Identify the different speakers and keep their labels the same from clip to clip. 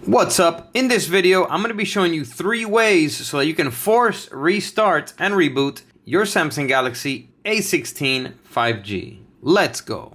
Speaker 1: What's up? In this video, I'm going to be showing you 3 ways so that you can force restart and reboot your Samsung Galaxy A16 5G. Let's go.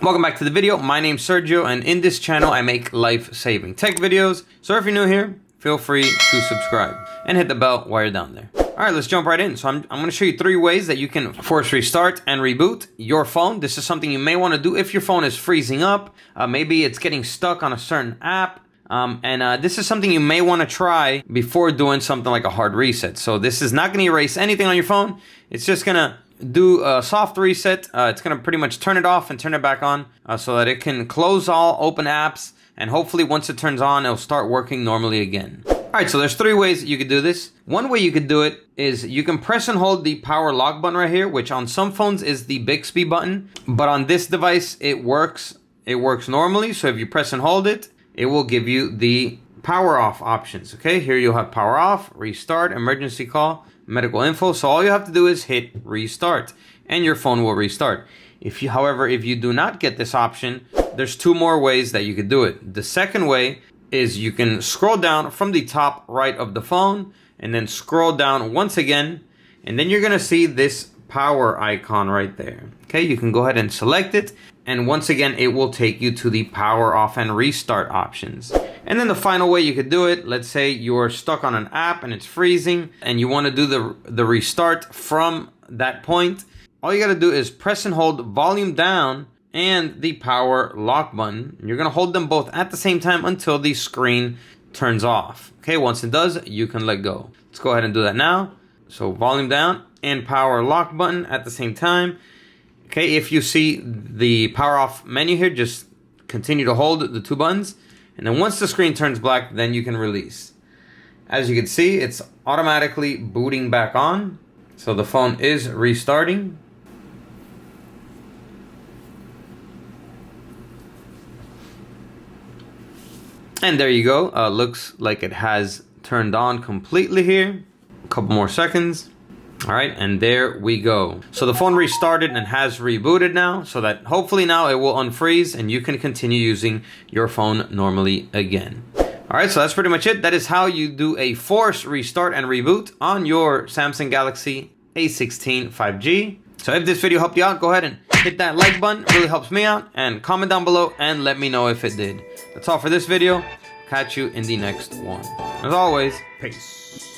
Speaker 1: Welcome back to the video. My name's Sergio, and in this channel, I make life-saving tech videos. So if you're new here, feel free to subscribe and hit the bell while you're down there. All right, let's jump right in. So I'm going to show you 3 ways that you can force restart and reboot your phone. This is something you may want to do if your phone is freezing up. Maybe it's getting stuck on a certain app. This is something you may want to try before doing something like a hard reset. So this is not going to erase anything on your phone. It's just going to do a soft reset. It's going to pretty much turn it off and turn it back on so that it can close all open apps. And hopefully once it turns on, it'll start working normally again. All right, so there's 3 ways that you could do this. One way you could do it is you can press and hold the power lock button right here, which on some phones is the Bixby button. But on this device, it works normally. So if you press and hold it, it will give you the power off options. Okay, here you'll have power off, restart, emergency call, medical info. So all you have to do is hit restart and your phone will restart. However, if you do not get this option, there's 2 more ways that you could do it. The second way is you can scroll down from the top right of the phone and then scroll down once again, and then you're gonna see this power icon right there. Okay, you can go ahead and select it, and once again it will take you to the power off and restart options. And then the final way you could do it, let's say you're stuck on an app and it's freezing and you want to do the restart from that point. All you gotta do is press and hold volume down and the power lock button. You're gonna hold them both at the same time until the screen turns off. Okay, once it does, you can let go. Let's go ahead and do that now. So volume down and power lock button at the same time. Okay, if you see the power off menu here, just continue to hold the 2 buttons. And then once the screen turns black, then you can release. As you can see, it's automatically booting back on. So the phone is restarting. And there you go. Looks like it has turned on completely here. A couple more seconds. All right, and there we go. So the phone restarted and has rebooted now, so that hopefully now it will unfreeze and you can continue using your phone normally again. All right, so that's pretty much it. That is how you do a forced restart and reboot on your Samsung Galaxy A16 5G. So if this video helped you out, go ahead and hit that like button. It really helps me out. And comment down below and let me know if it did. That's all for this video. Catch you in the next one. As always, peace.